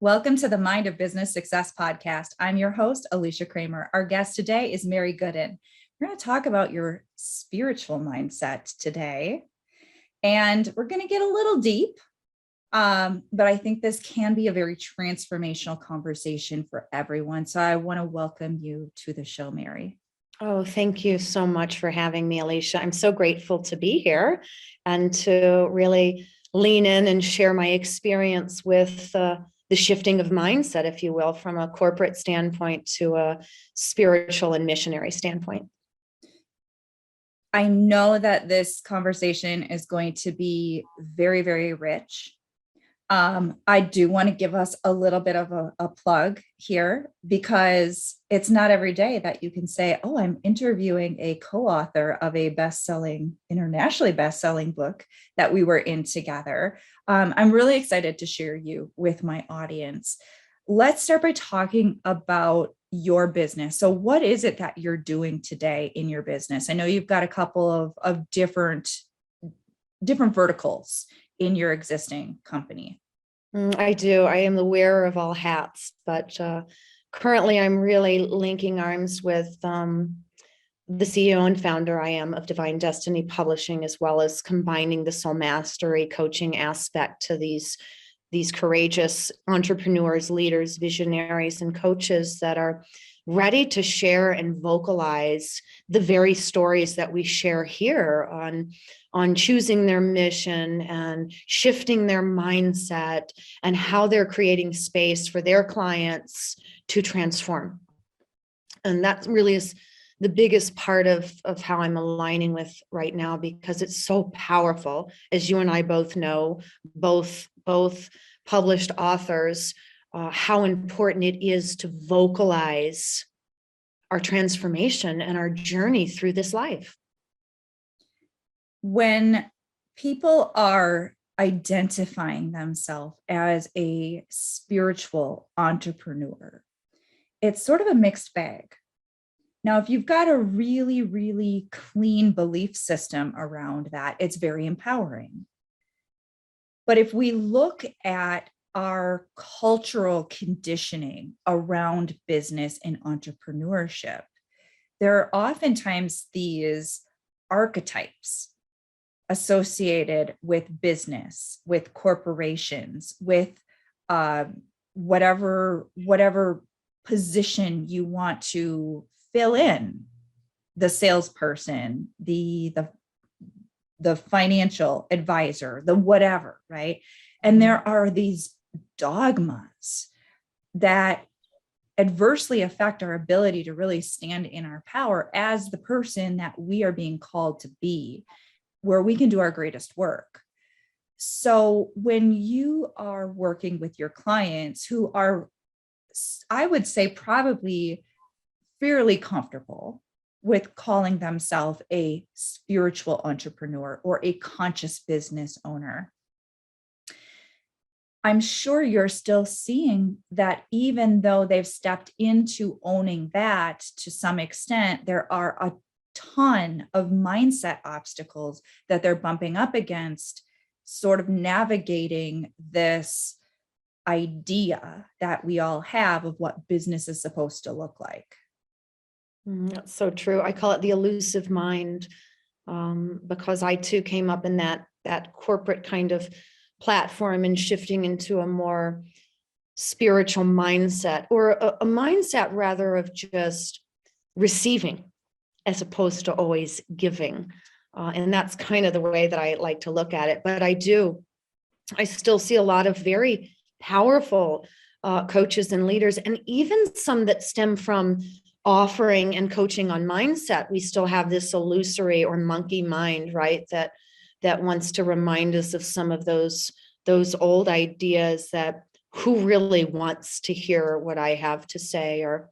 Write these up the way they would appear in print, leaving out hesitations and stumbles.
Welcome to the Mind of Business Success podcast. I'm your host, Alicia Cramer. Our guest today is Mary Gooden. We're going to talk about your spiritual mindset today, and we're going to get a little deep, but I think this can be a very transformational conversation for everyone. So I want to welcome you to the show, Mary. Oh, thank you so much for having me, Alicia. I'm so grateful to be here and to really lean in and share my experience with the shifting of mindset, if you will, from a corporate standpoint to a spiritual and missionary standpoint. I know that this conversation is going to be very, very rich. I do want to give us a little bit of a plug here, because it's not every day that you can say, oh, I'm interviewing a co-author of a internationally best-selling book that we were in together. I'm really excited to share you with my audience. Let's start by talking about your business. So what is it that you're doing today in your business? I know you've got a couple of different verticals in your existing company. I do. I am the wearer of all hats, but currently I'm really linking arms with the CEO and founder I am of Divine Destiny Publishing, as well as combining the soul mastery coaching aspect to these courageous entrepreneurs, leaders, visionaries, and coaches that are ready to share and vocalize the very stories that we share here on choosing their mission and shifting their mindset and how they're creating space for their clients to transform. And that really is the biggest part of how I'm aligning with right now, because it's so powerful. As you and I both know, both published authors, how important it is to vocalize our transformation and our journey through this life. When people are identifying themselves as a spiritual entrepreneur, it's sort of a mixed bag. Now, if you've got a really, really clean belief system around that, it's very empowering. But if we look at our cultural conditioning around business and entrepreneurship, there are oftentimes these archetypes associated with business, with corporations, with whatever position you want to fill in: the salesperson, the financial advisor, the whatever, right? And there are these dogmas that adversely affect our ability to really stand in our power as the person that we are being called to be, where we can do our greatest work. So when you are working with your clients who are, I would say, probably fairly comfortable with calling themselves a spiritual entrepreneur or a conscious business owner, I'm sure you're still seeing that even though they've stepped into owning that to some extent, there are a ton of mindset obstacles that they're bumping up against, sort of navigating this idea that we all have of what business is supposed to look like. That's so true. I call it the elusive mind, because I too came up in that corporate kind of platform and shifting into a more spiritual mindset, or a mindset rather of just receiving as opposed to always giving. And that's kind of the way that I like to look at it. But I still see a lot of very powerful coaches and leaders, and even some that stem from offering and coaching on mindset. We still have this illusory or monkey mind, right? That wants to remind us of some of those old ideas, that who really wants to hear what I have to say, or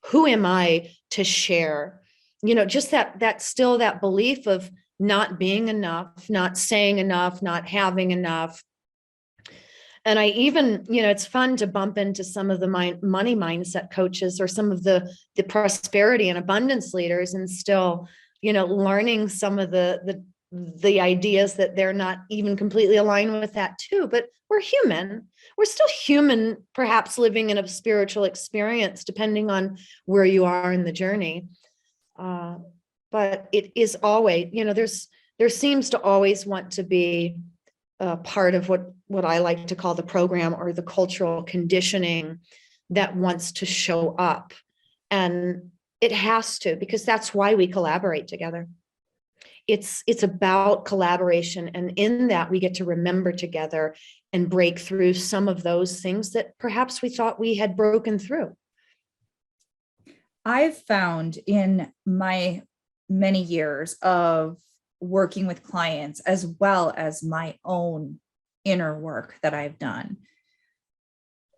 who am I to share? Just that still that belief of not being enough, not saying enough, not having enough. And I even, it's fun to bump into some of the money mindset coaches, or some of the prosperity and abundance leaders, and still, learning some of the the ideas that they're not even completely aligned with that too, but we're human. We're still human, perhaps living in a spiritual experience, depending on where you are in the journey. But it is always, there seems to always want to be a part of what I like to call the program or the cultural conditioning that wants to show up. And it has to, because that's why we collaborate together. It's about collaboration. And in that, we get to remember together and break through some of those things that perhaps we thought we had broken through. I've found in my many years of working with clients, as well as my own inner work that I've done,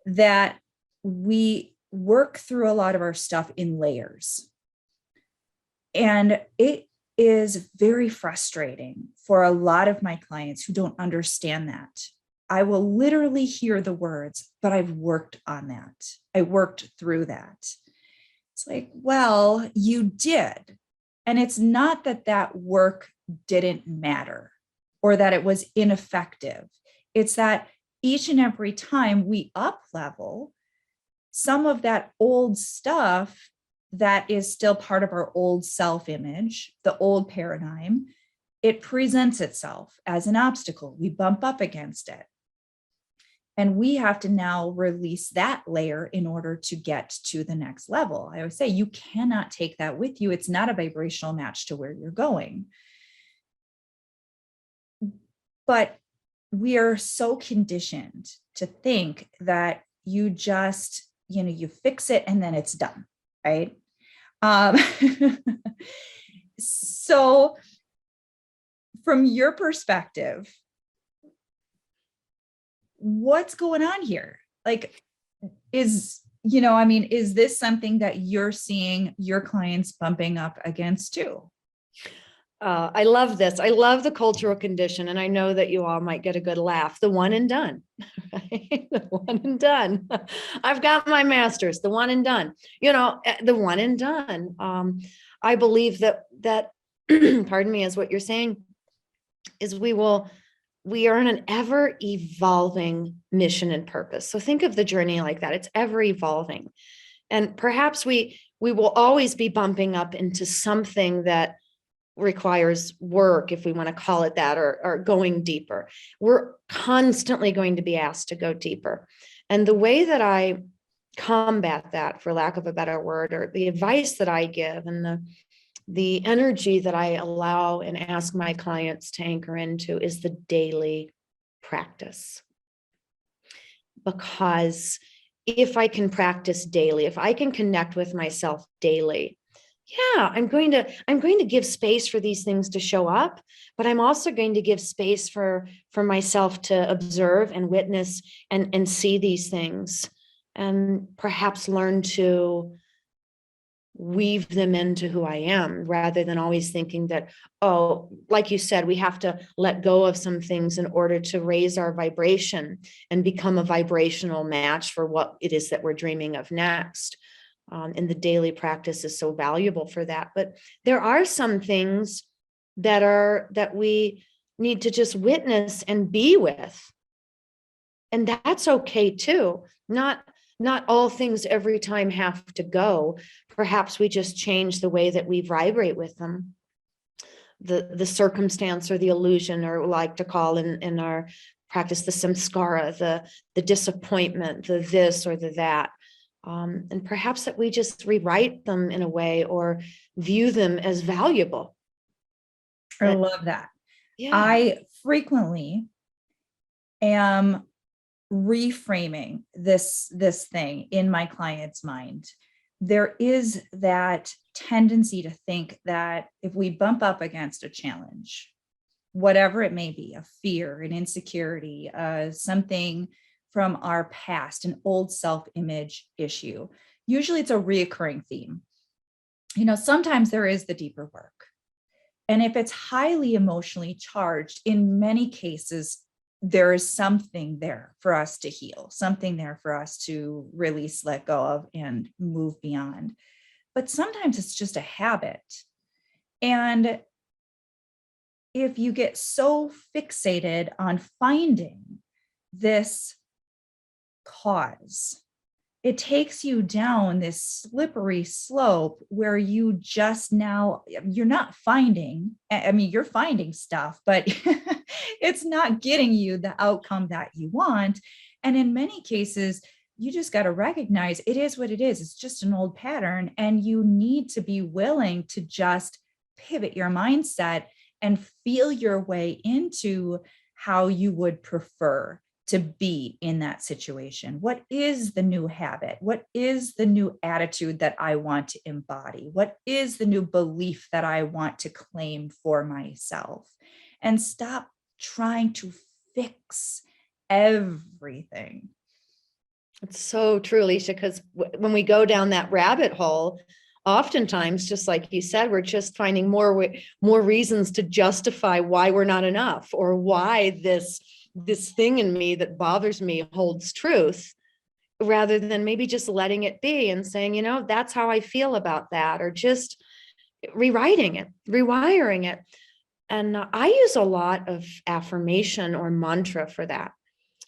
that we work through a lot of our stuff in layers. And it is very frustrating for a lot of my clients who don't understand that. I will literally hear the words, but I've worked on that. I worked through that. It's like, well, you did. And it's not that that work didn't matter or that it was ineffective. It's that each and every time we up level, some of that old stuff that is still part of our old self-image, the old paradigm, it presents itself as an obstacle. We bump up against it. And we have to now release that layer in order to get to the next level. I always say you cannot take that with you. It's not a vibrational match to where you're going. But we are so conditioned to think that you just, you fix it and then it's done, right? So from your perspective, what's going on here? Like, is this something that you're seeing your clients bumping up against too? I love this. I love the cultural condition. And I know that you all might get a good laugh. The one and done, right? The one and done. I've got my master's, the one and done, the one and done. I believe that, pardon me, is what you're saying is we are in an ever evolving mission and purpose. So think of the journey like that. It's ever evolving. And perhaps we will always be bumping up into something that requires work, if we want to call it that, or going deeper. We're constantly going to be asked to go deeper. And the way that I combat that, for lack of a better word, or the advice that I give and the energy that I allow and ask my clients to anchor into is the daily practice. Because if I can practice daily, if I can connect with myself daily, yeah, I'm going to give space for these things to show up, but I'm also going to give space for myself to observe and witness and see these things, and perhaps learn to weave them into who I am, rather than always thinking that, oh, like you said, we have to let go of some things in order to raise our vibration and become a vibrational match for what it is that we're dreaming of next. And the daily practice is so valuable for that. But there are some things that we need to just witness and be with. And that's okay too. Not all things every time have to go. Perhaps we just change the way that we vibrate with them. The circumstance or the illusion, or like to call in our practice, the samskara, the disappointment, the this or the that. And perhaps that we just rewrite them in a way or view them as valuable. I love that. Yeah. I frequently am reframing this thing in my client's mind. There is that tendency to think that if we bump up against a challenge, whatever it may be, a fear, an insecurity, something from our past, an old self-image issue, usually it's a reoccurring theme. Sometimes there is the deeper work. And if it's highly emotionally charged, in many cases, there is something there for us to heal, something there for us to release, let go of, and move beyond. But sometimes it's just a habit. And if you get so fixated on finding this cause, it takes you down this slippery slope where you just now, you're not finding, I mean, you're finding stuff, but it's not getting you the outcome that you want. And in many cases, you just got to recognize it is what it is. It's just an old pattern. And you need to be willing to just pivot your mindset and feel your way into how you would prefer to be in that situation. What is the new habit? What is the new attitude that I want to embody? What is the new belief that I want to claim for myself? And stop trying to fix everything. It's so true, Alicia, because when we go down that rabbit hole, oftentimes, just like you said, we're just finding more reasons to justify why we're not enough, or why this thing in me that bothers me holds truth, rather than maybe just letting it be and saying, you know, that's how I feel about that, or just rewriting it, rewiring it. And I use a lot of affirmation or mantra for that.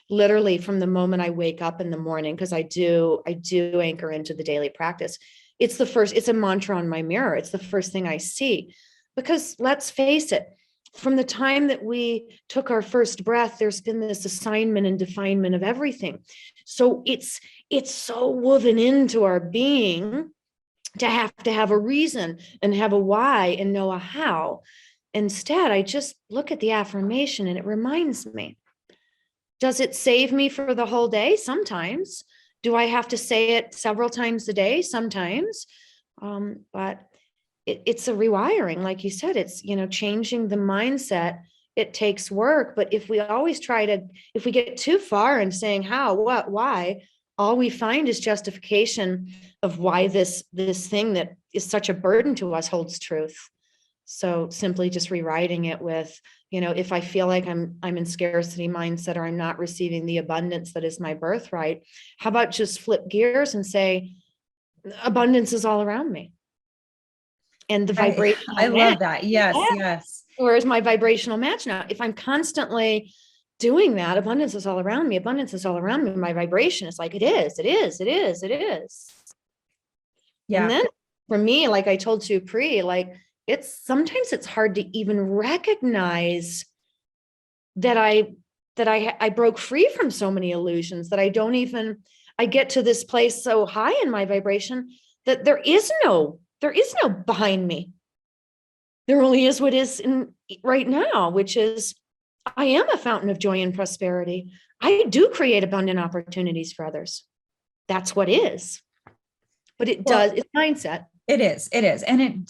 Literally from the moment I wake up in the morning, because I do anchor into the daily practice. It's a mantra on my mirror. It's the first thing I see, because let's face it, from the time that we took our first breath, there's been this assignment and definement of everything. So it's so woven into our being to have a reason and have a why and know a how. Instead, I just look at the affirmation and it reminds me. Does it save me for the whole day? Sometimes. Do I have to say it several times a day? Sometimes. But it's a rewiring. Like you said, it's, changing the mindset. It takes work. But if we get too far in saying how, what, why, all we find is justification of why this thing that is such a burden to us holds truth. So simply just rewriting it with, if I feel like I'm in scarcity mindset, or I'm not receiving the abundance that is my birthright, how about just flip gears and say, abundance is all around me. And the vibration. I love that. Yes, yes. Where's my vibrational match now? If I'm constantly doing that, abundance is all around me. Abundance is all around me. My vibration is like, it is. Yeah. And then for me, like I told you sometimes it's hard to even recognize that I broke free from so many illusions, that I get to this place so high in my vibration that there is no behind me. There only is what is in right now, which is I am a fountain of joy and prosperity. I do create abundant opportunities for others. That's what is. But it's mindset. It is. And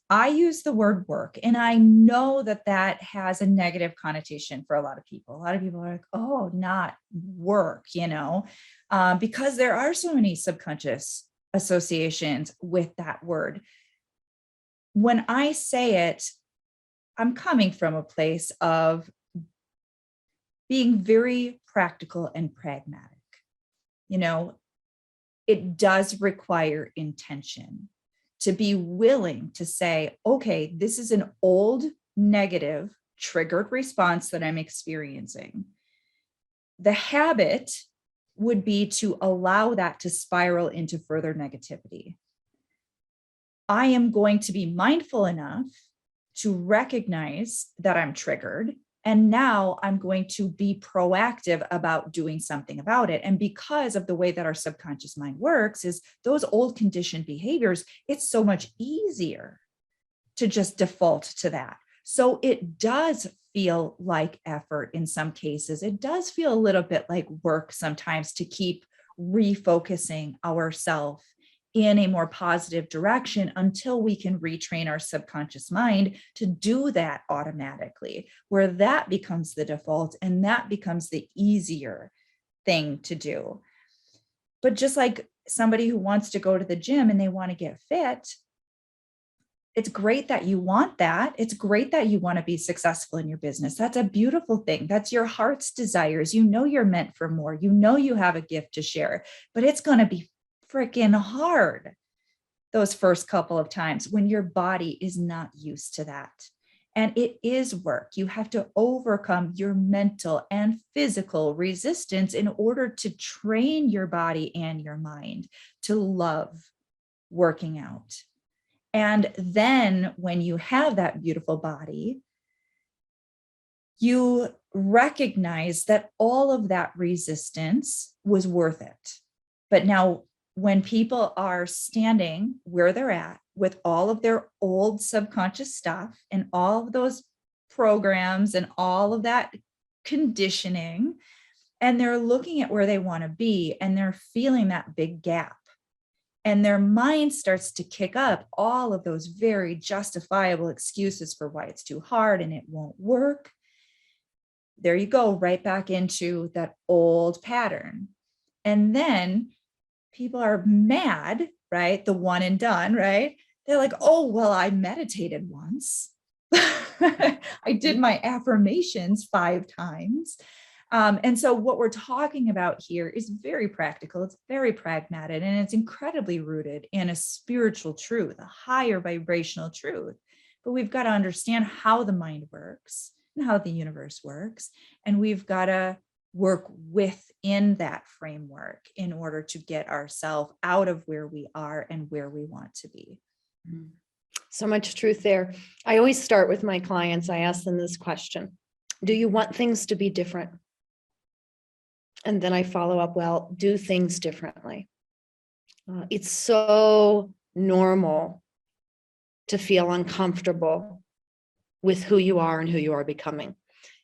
I use the word work, and I know that has a negative connotation for a lot of people. A lot of people are like, oh, not work, because there are so many subconscious associations with that word. When I say it, I'm coming from a place of being very practical and pragmatic. It does require intention to be willing to say, okay, this is an old negative triggered response that I'm experiencing. The habit would be to allow that to spiral into further negativity. I am going to be mindful enough to recognize that I'm triggered. And now I'm going to be proactive about doing something about it. And because of the way that our subconscious mind works, is those old conditioned behaviors, it's so much easier to just default to that. So it does feel like effort in some cases. It does feel a little bit like work sometimes to keep refocusing ourselves in a more positive direction until we can retrain our subconscious mind to do that automatically, where that becomes the default and that becomes the easier thing to do. But just like somebody who wants to go to the gym and they want to get fit, it's great that you want that. It's great that you want to be successful in your business. That's a beautiful thing. That's your heart's desires. You're meant for more. You have a gift to share, but it's going to be freaking hard those first couple of times when your body is not used to that. And it is work. You have to overcome your mental and physical resistance in order to train your body and your mind to love working out. And then when you have that beautiful body, you recognize that all of that resistance was worth it. But now, when people are standing where they're at with all of their old subconscious stuff and all of those programs and all of that conditioning, and they're looking at where they want to be and they're feeling that big gap, and their mind starts to kick up all of those very justifiable excuses for why it's too hard and it won't work. There you go, right back into that old pattern. And then people are mad, right? The one and done, right? They're like, oh, well, I meditated once. I did my affirmations 5 times. And so what we're talking about here is very practical. It's very pragmatic, and it's incredibly rooted in a spiritual truth, a higher vibrational truth. But we've got to understand how the mind works and how the universe works. And we've got to work within that framework in order to get ourselves out of where we are and where we want to be. So much truth there. I always start with my clients. I ask them this question: do you want things to be different? And then I follow up, well, do things differently. It's so normal to feel uncomfortable with who you are and who you are becoming.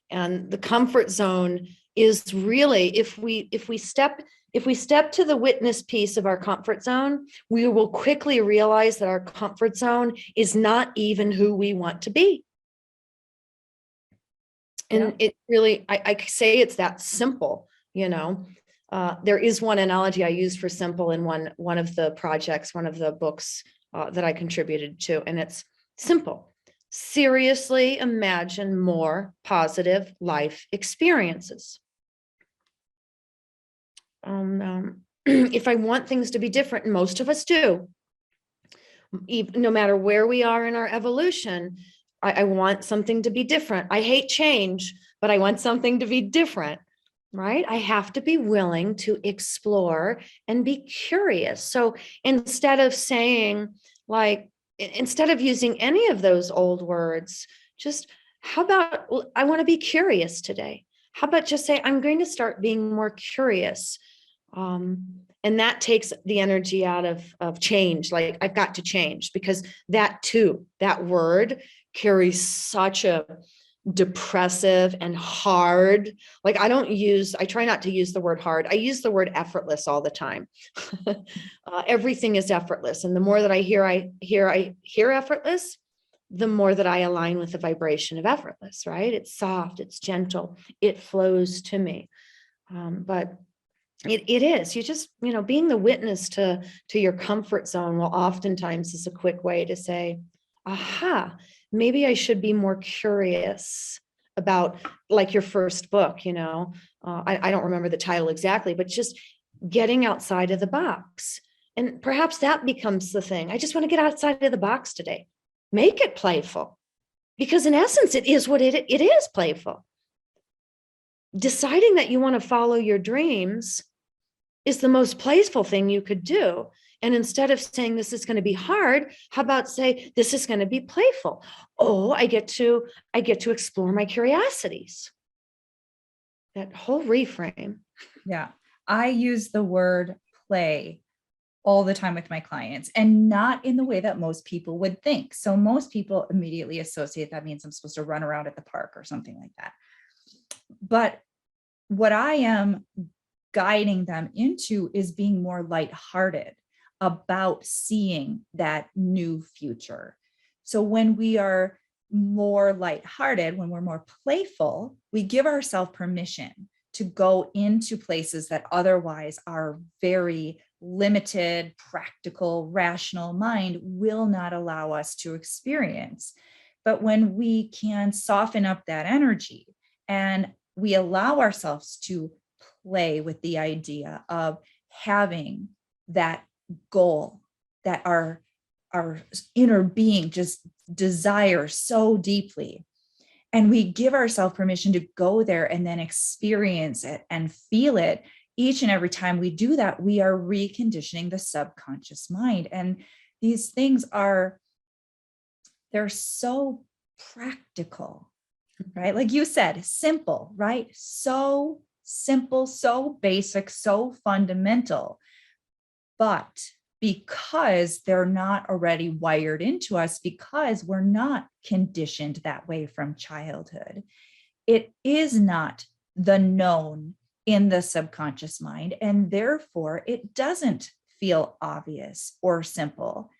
And the comfort zone is really, if we step to the witness piece of our comfort zone, we will quickly realize that our comfort zone is not even who we want to be. And it really, I say it's that simple, you know. There is one analogy I used for simple in one of the projects, one of the books that I contributed to, and it's simple. Seriously imagine more positive life experiences. If I want things to be different, and most of us do, no matter where we are in our evolution, I want something to be different. I hate change, but I want something to be different, right? I have to be willing to explore and be curious. So instead of saying, like, instead of using any of those old words, just how about, I want to be curious today? How about just say, I'm going to start being more curious. And that takes the energy out of change. Like, I've got to change, because that too, that word carries such a depressive and hard, like I try not to use the word hard. I use the word effortless all the time. Everything is effortless. And the more that I hear effortless, the more that I align with the vibration of effortless, right? It's soft, it's gentle, it flows to me. But it is, you just, being the witness to your comfort zone will oftentimes is a quick way to say, aha, maybe I should be more curious about, like your first book, I don't remember the title exactly, but just getting outside of the box. And perhaps that becomes the thing. I just want to get outside of the box today. Make it playful, because in essence, it is what it is, playful. Deciding that you want to follow your dreams is the most playful thing you could do. And instead of saying this is going to be hard, how about say this is going to be playful? Oh, I get to explore my curiosities. That whole reframe. Yeah. I use the word play all the time with my clients, and not in the way that most people would think. So most people immediately associate that means I'm supposed to run around at the park or something like that. But what I am guiding them into is being more lighthearted about seeing that new future. So when we are more lighthearted, when we're more playful, we give ourselves permission to go into places that otherwise our very limited, practical, rational mind will not allow us to experience. But when we can soften up that energy and we allow ourselves to play with the idea of having that goal that our inner being just desire so deeply. And we give ourselves permission to go there and then experience it and feel it. Each and every time we do that, we are reconditioning the subconscious mind. And these things they're so practical, right? Like you said, simple, right? So simple, so basic, so fundamental. But because they're not already wired into us, because we're not conditioned that way from childhood, it is not the known in the subconscious mind. And therefore, it doesn't feel obvious or simple.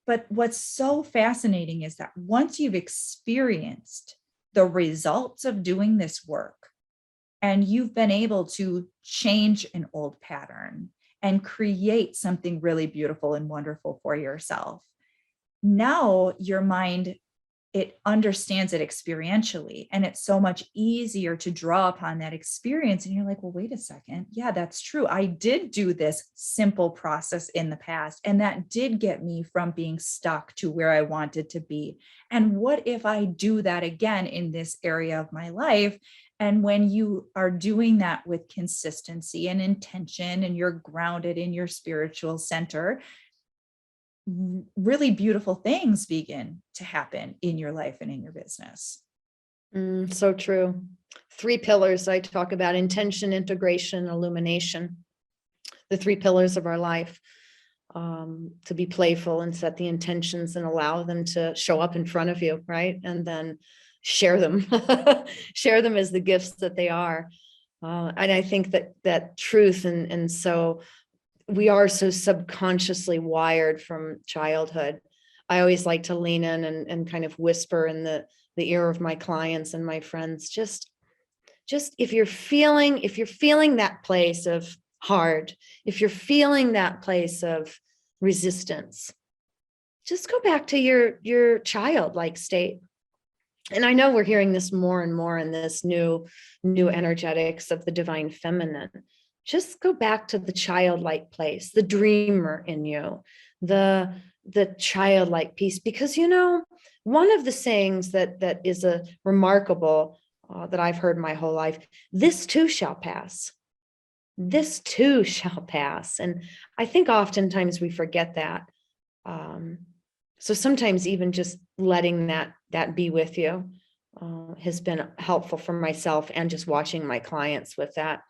But what's so fascinating is that once you've experienced the results of doing this work, and you've been able to change an old pattern and create something really beautiful and wonderful for yourself, now your mind, it understands it experientially, and it's so much easier to draw upon that experience. And you're like, well, wait a second. Yeah, that's true. I did do this simple process in the past, and that did get me from being stuck to where I wanted to be. And what if I do that again in this area of my life? And when you are doing that with consistency and intention, and you're grounded in your spiritual center, really beautiful things begin to happen in your life and in your business. So true. 3 pillars I talk about: intention, integration, illumination. The 3 pillars of our life. To be playful and set the intentions and allow them to show up in front of you, right? And then share them, share them as the gifts that they are. And I think that truth, and so we are so subconsciously wired from childhood. I always like to lean in and kind of whisper in the ear of my clients and my friends, just if you're feeling that place of hard, if you're feeling that place of resistance, just go back to your childlike state. And I know we're hearing this more and more in this new energetics of the divine feminine. Just go back to the childlike place, the dreamer in you, the childlike piece. Because, one of the sayings that is a remarkable, that I've heard my whole life: this too shall pass. This too shall pass. And I think oftentimes we forget that. So sometimes even just letting that be with you has been helpful for myself, and just watching my clients with that.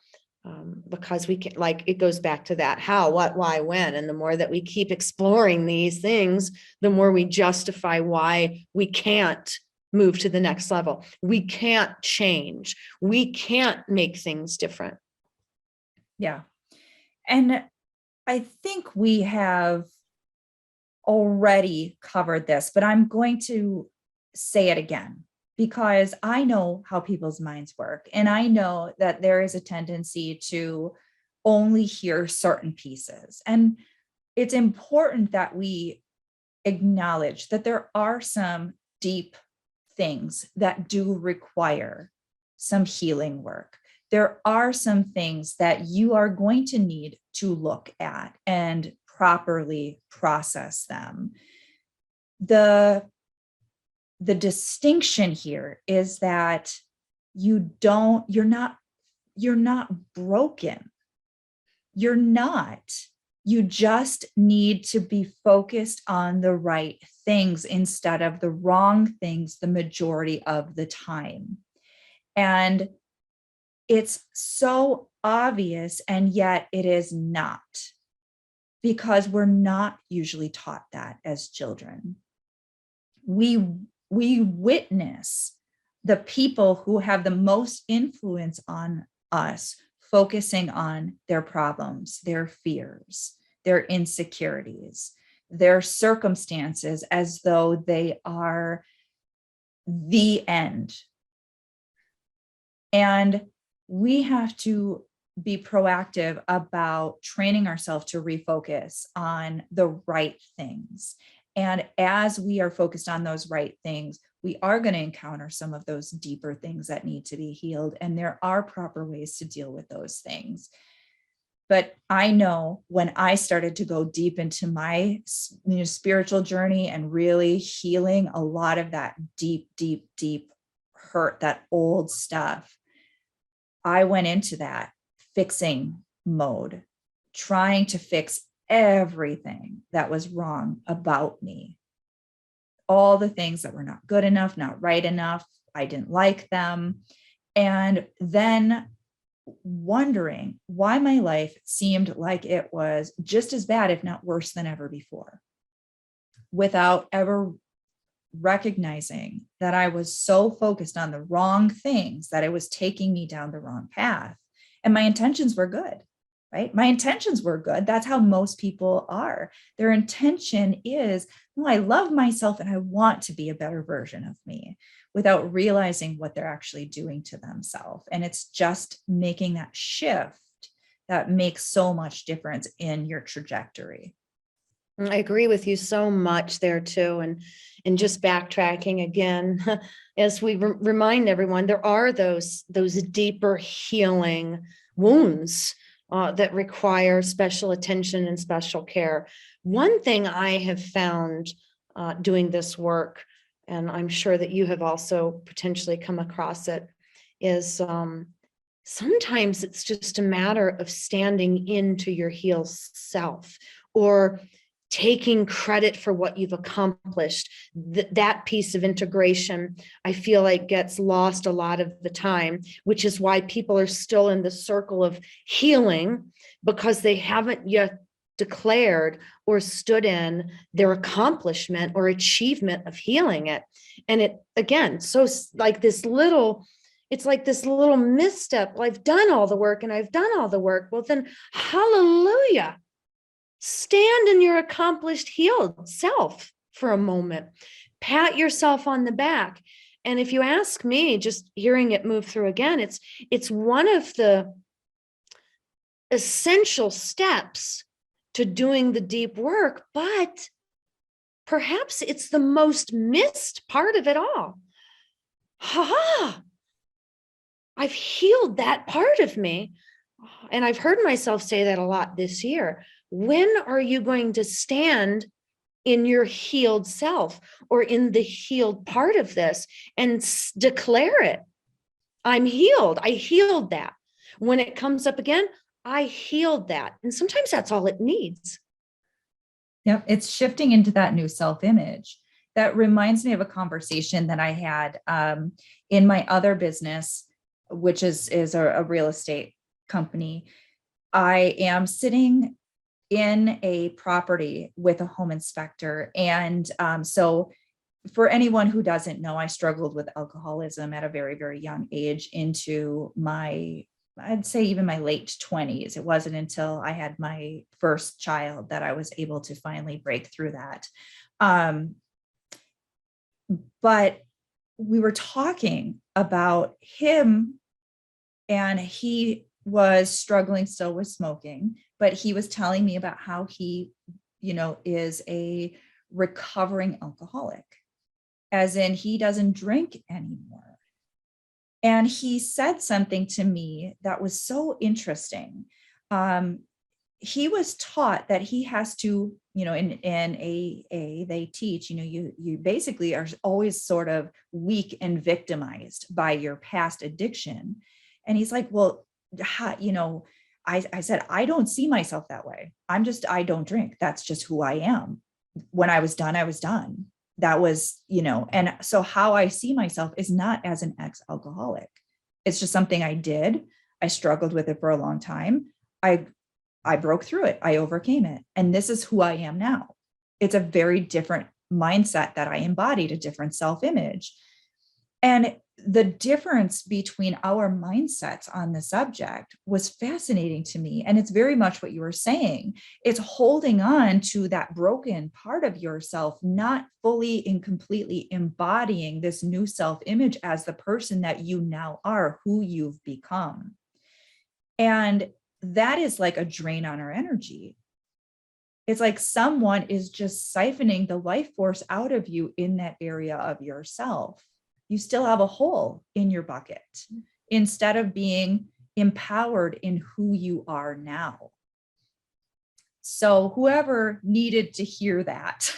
Because we can, like, it goes back to that how, what, why, when. And the more that we keep exploring these things, the more we justify why we can't move to the next level. We can't change. We can't make things different. Yeah. And I think we have already covered this, but I'm going to say it again, because I know how people's minds work. And I know that there is a tendency to only hear certain pieces. And it's important that we acknowledge that there are some deep things that do require some healing work. There are some things that you are going to need to look at and properly process them. The distinction here is that you're not broken. You're not. You just need to be focused on the right things instead of the wrong things the majority of the time. And it's so obvious, and yet it is not, because we're not usually taught that as children. We witness the people who have the most influence on us focusing on their problems, their fears, their insecurities, their circumstances, as though they are the end. And we have to be proactive about training ourselves to refocus on the right things. And as we are focused on those right things, we are going to encounter some of those deeper things that need to be healed. And there are proper ways to deal with those things. But I know when I started to go deep into my spiritual journey and really healing a lot of that deep, deep, deep hurt, that old stuff, I went into that fixing mode, trying to fix everything that was wrong about me, all the things that were not good enough, not right enough. I didn't like them. And then wondering why my life seemed like it was just as bad, if not worse than ever before, without ever recognizing that I was so focused on the wrong things that it was taking me down the wrong path. And my intentions were good, right? My intentions were good. That's how most people are. Their intention is, well, I love myself and I want to be a better version of me, without realizing what they're actually doing to themselves. And it's just making that shift that makes so much difference in your trajectory. I agree with you so much there too. And just backtracking again, as we remind everyone, there are those deeper healing wounds that require special attention and special care. One thing I have found doing this work, and I'm sure that you have also potentially come across it, is sometimes it's just a matter of standing into your healed self, or taking credit for what you've accomplished. That piece of integration, I feel like, gets lost a lot of the time, which is why people are still in the circle of healing, because they haven't yet declared or stood in their accomplishment or achievement of healing it. And it, again, so like this little, it's like this little misstep. Well, I've done all the work and I've done all the work. Well, then hallelujah. Stand in your accomplished healed self for a moment. Pat yourself on the back. And if you ask me, just hearing it move through again, it's one of the essential steps to doing the deep work, but perhaps it's the most missed part of it all. Ha! I've healed that part of me. And I've heard myself say that a lot this year. When are you going to stand in your healed self, or in the healed part of this, and declare it? I'm healed. I healed that. When it comes up again, I healed that. And sometimes that's all it needs. Yep. It's shifting into that new self-image. That reminds me of a conversation that I had in my other business, which is a real estate company. I am sitting in a property with a home inspector. And so for anyone who doesn't know, I struggled with alcoholism at a very, very young age into my, I'd say even my late 20s. It wasn't until I had my first child that I was able to finally break through that. But we were talking about him, and he was struggling still with smoking, but he was telling me about how he, is a recovering alcoholic, as in he doesn't drink anymore. And he said something to me that was so interesting. He was taught that he has to, in AA, they teach, you basically are always sort of weak and victimized by your past addiction. And he's like, well, I said, I don't see myself that way. I don't drink. That's just who I am. When I was done, I was done. That was, and so how I see myself is not as an ex-alcoholic. It's just something I did. I struggled with it for a long time. I broke through it. I overcame it. And this is who I am now. It's a very different mindset that I embodied, a different self-image. And the difference between our mindsets on the subject was fascinating to me. And it's very much what you were saying. It's holding on to that broken part of yourself, not fully and completely embodying this new self-image as the person that you now are, who you've become. And that is like a drain on our energy. It's like someone is just siphoning the life force out of you in that area of yourself. You still have a hole in your bucket instead of being empowered in who you are now. So whoever needed to hear that,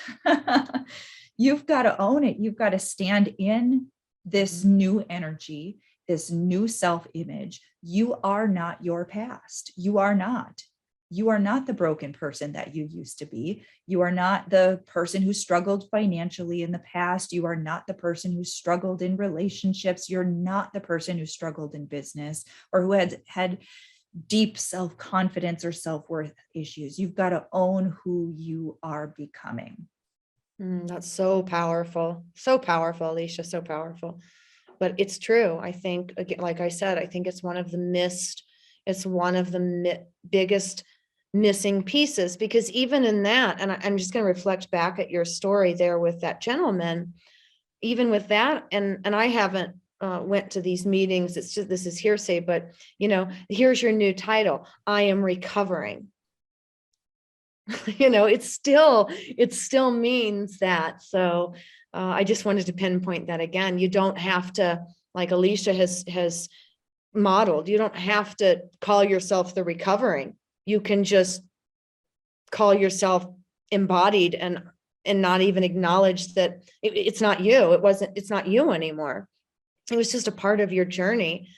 you've got to own it. You've got to stand in this new energy, this new self-image. You are not your past. You are not. You are not the broken person that you used to be. You are not the person who struggled financially in the past. You are not the person who struggled in relationships. You're not the person who struggled in business or who had deep self-confidence or self-worth issues. You've got to own who you are becoming. That's so powerful. So powerful, Alicia, so powerful. But it's true. I think, again, like I said, I think it's one of the biggest missing pieces, because even in that, and I'm just going to reflect back at your story there with that gentleman, even with that, and I haven't went to these meetings. It's just, this is hearsay, but here's your new title. I am recovering. It still means that. So I just wanted to pinpoint that again. You don't have to, like Alicia has modeled, you don't have to call yourself the recovering. You can just call yourself embodied and not even acknowledge that it's not you. It's not you anymore. It was just a part of your journey.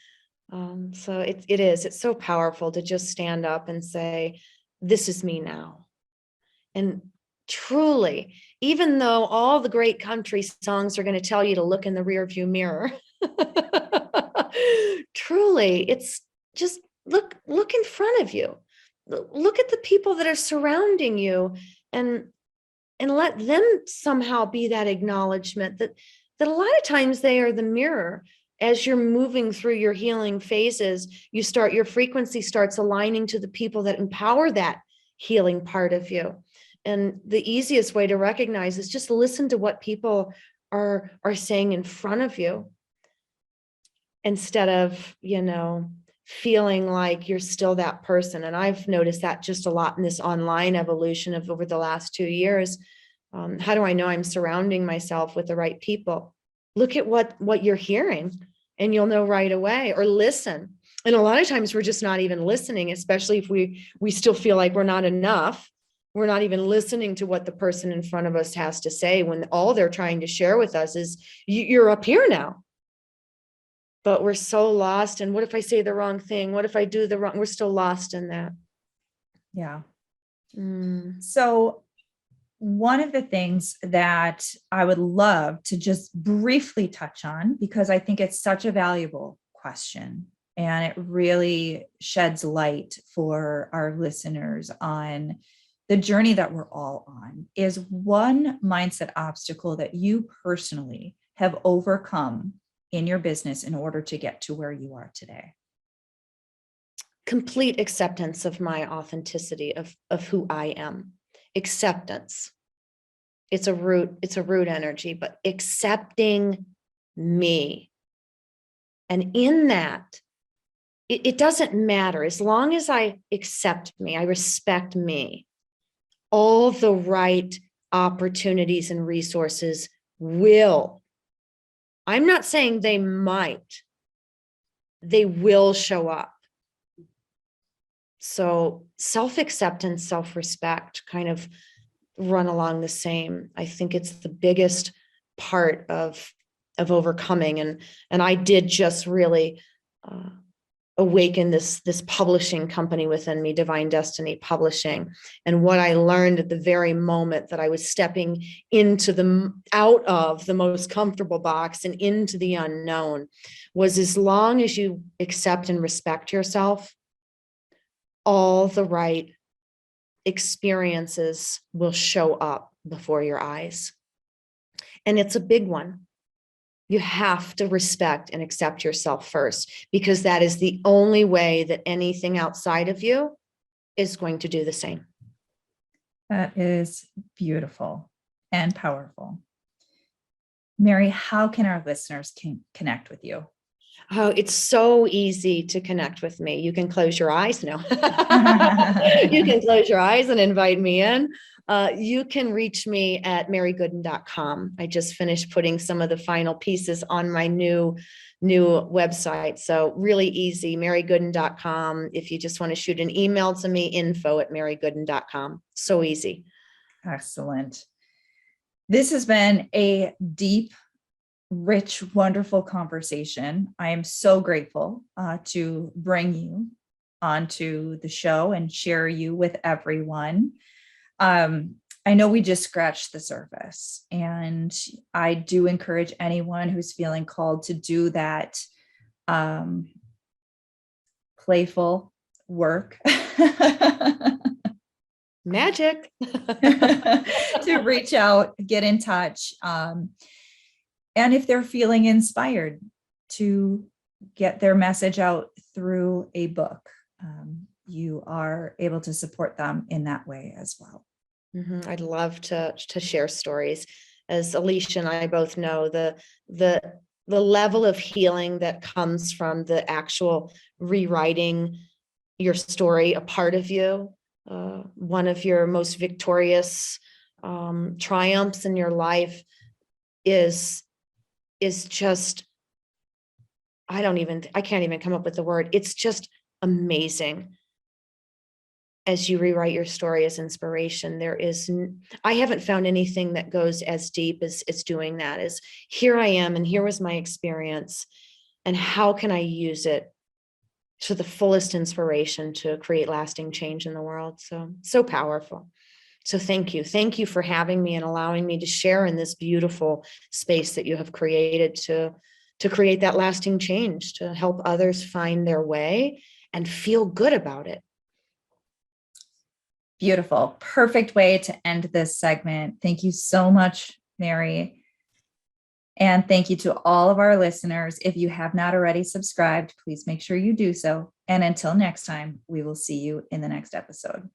So it's so powerful to just stand up and say, this is me now. And truly, even though all the great country songs are going to tell you to look in the rearview mirror, truly, it's just look in front of you. Look at the people that are surrounding you, and let them somehow be that acknowledgement that a lot of times they are the mirror. As you're moving through your healing phases, your frequency starts aligning to the people that empower that healing part of you. And the easiest way to recognize is just listen to what people are saying in front of you, instead of, feeling like you're still that person. And I've noticed that just a lot in this online evolution of over the last 2 years. How do I know I'm surrounding myself with the right people? Look at what you're hearing, and you'll know right away. Or listen. And a lot of times we're just not even listening, especially if we still feel like we're not enough. We're not even listening to what the person in front of us has to say, when all they're trying to share with us is, you're up here now. But we're so lost. And what if I say the wrong thing? What if I do the wrong? We're still lost in that. Yeah. So one of the things that I would love to just briefly touch on, because I think it's such a valuable question, and it really sheds light for our listeners on the journey that we're all on, is one mindset obstacle that you personally have overcome in your business in order to get to where you are today. Complete acceptance of my authenticity, of who I am. Acceptance. It's a root energy, but accepting me. And in that, it doesn't matter. As long as I accept me, I respect me, all the right opportunities and resources will. I'm not saying they might. They will show up. So self-acceptance, self-respect kind of run along the same. I think it's the biggest part of overcoming. And I did just really awaken this publishing company within me, Divine Destiny Publishing. And what I learned at the very moment that I was stepping out of the most comfortable box and into the unknown was, as long as you accept and respect yourself, all the right experiences will show up before your eyes. And it's a big one. You have to respect and accept yourself first, because that is the only way that anything outside of you is going to do the same. That is beautiful and powerful. Mary, how can our listeners connect with you? Oh, it's so easy to connect with me. You can close your eyes now. You can close your eyes and invite me in. You can reach me at marygooden.com. I just finished putting some of the final pieces on my new website. So really easy, marygooden.com. If you just want to shoot an email to me, info@marygooden.com. So easy. Excellent. This has been a deep, rich, wonderful conversation. I am so grateful to bring you onto the show and share you with everyone. I know we just scratched the surface, and I do encourage anyone who's feeling called to do that playful work Magic. to reach out, get in touch. And if they're feeling inspired to get their message out through a book, you are able to support them in that way as well. I'd love to share stories. As Alicia and I both know, the level of healing that comes from the actual rewriting your story, a part of you, one of your most victorious triumphs in your life is just, I can't even come up with the word. It's just amazing. As you rewrite your story as inspiration, I haven't found anything that goes as deep as it's doing that. Is here I am, and here was my experience, and how can I use it to the fullest inspiration to create lasting change in the world? So powerful. So thank you for having me and allowing me to share in this beautiful space that you have created to create that lasting change, to help others find their way and feel good about it. Beautiful. Perfect way to end this segment. Thank you so much, Mary. And thank you to all of our listeners. If you have not already subscribed, please make sure you do so. And until next time, we will see you in the next episode.